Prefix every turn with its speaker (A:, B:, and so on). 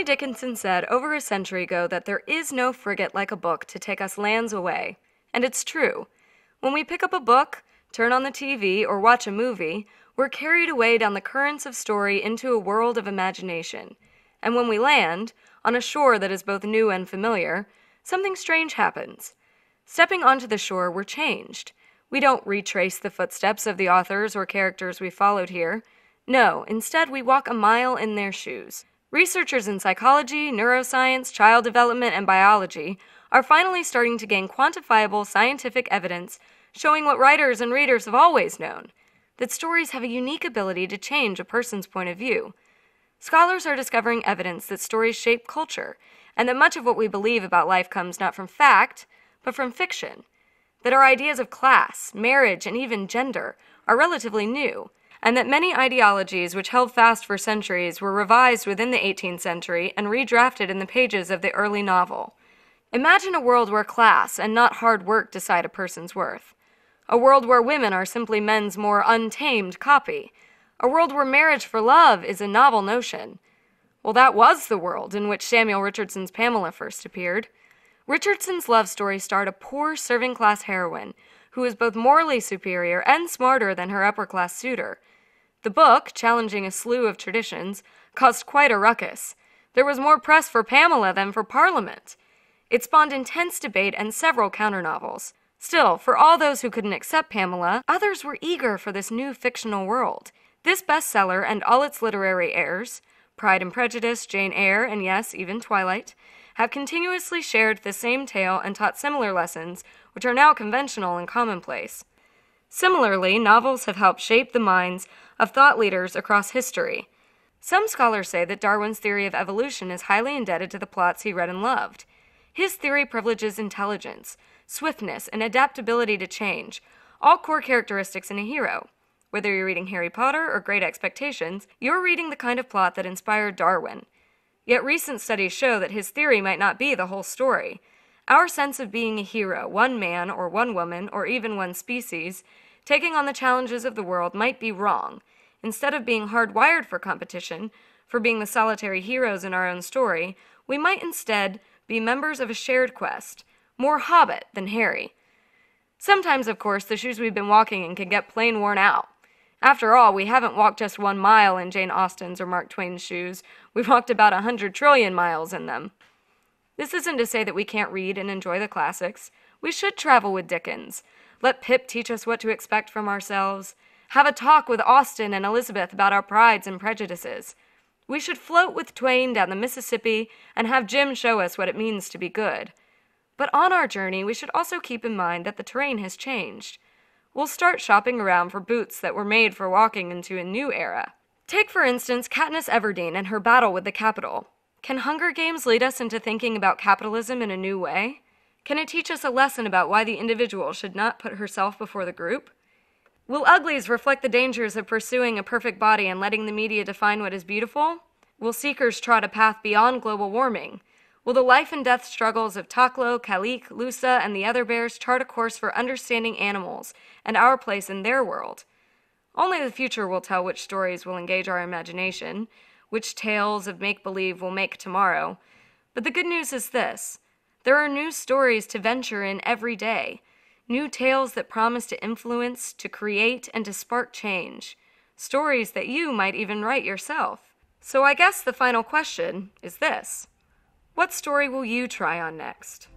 A: Emily Dickinson said over a century ago that there is no frigate like a book to take us lands away. And it's true. When we pick up a book, turn on the TV, or watch a movie, we're carried away down the currents of story into a world of imagination. And when we land, on a shore that is both new and familiar, something strange happens. Stepping onto the shore, we're changed. We don't retrace the footsteps of the authors or characters we followed here. No, instead we walk a mile in their shoes. Researchers in psychology, neuroscience, child development, and biology are finally starting to gain quantifiable scientific evidence showing what writers and readers have always known, that stories have a unique ability to change a person's point of view. Scholars are discovering evidence that stories shape culture, and that much of what we believe about life comes not from fact, but from fiction. That our ideas of class, marriage, and even gender are relatively new, and that many ideologies which held fast for centuries were revised within the 18th century and redrafted in the pages of the early novel. Imagine a world where class and not hard work decide a person's worth. A world where women are simply men's more untamed copy. A world where marriage for love is a novel notion. Well, that was the world in which Samuel Richardson's Pamela first appeared. Richardson's love story starred a poor serving-class heroine who was both morally superior and smarter than her upper-class suitor. The book, challenging a slew of traditions, caused quite a ruckus. There was more press for Pamela than for Parliament. It spawned intense debate and several counter-novels. Still, for all those who couldn't accept Pamela, others were eager for this new fictional world. This bestseller and all its literary heirs, Pride and Prejudice, Jane Eyre, and yes, even Twilight, have continuously shared the same tale and taught similar lessons, which are now conventional and commonplace. Similarly, novels have helped shape the minds of thought leaders across history. Some scholars say that Darwin's theory of evolution is highly indebted to the plots he read and loved. His theory privileges intelligence, swiftness, and adaptability to change, all core characteristics in a hero. Whether you're reading Harry Potter or Great Expectations, you're reading the kind of plot that inspired Darwin. Yet recent studies show that his theory might not be the whole story. Our sense of being a hero, one man or one woman, or even one species, taking on the challenges of the world might be wrong. Instead of being hardwired for competition, for being the solitary heroes in our own story, we might instead be members of a shared quest, more Hobbit than Harry. Sometimes, of course, the shoes we've been walking in can get plain worn out. After all, we haven't walked just 1 mile in Jane Austen's or Mark Twain's shoes. We've walked about 100 trillion miles in them. This isn't to say that we can't read and enjoy the classics. We should travel with Dickens. Let Pip teach us what to expect from ourselves. Have a talk with Austen and Elizabeth about our prides and prejudices. We should float with Twain down the Mississippi and have Jim show us what it means to be good. But on our journey, we should also keep in mind that the terrain has changed. We'll start shopping around for boots that were made for walking into a new era. Take, for instance, Katniss Everdeen and her battle with the Capitol. Can Hunger Games lead us into thinking about capitalism in a new way? Can it teach us a lesson about why the individual should not put herself before the group? Will Uglies reflect the dangers of pursuing a perfect body and letting the media define what is beautiful? Will Seekers trot a path beyond global warming? Will the life and death struggles of Taklo, Kalik, Lusa, and the other bears chart a course for understanding animals and our place in their world? Only the future will tell which stories will engage our imagination, which tales of make-believe will make tomorrow. But the good news is this: there are new stories to venture in every day, new tales that promise to influence, to create, and to spark change, stories that you might even write yourself. So I guess the final question is this: what story will you try on next?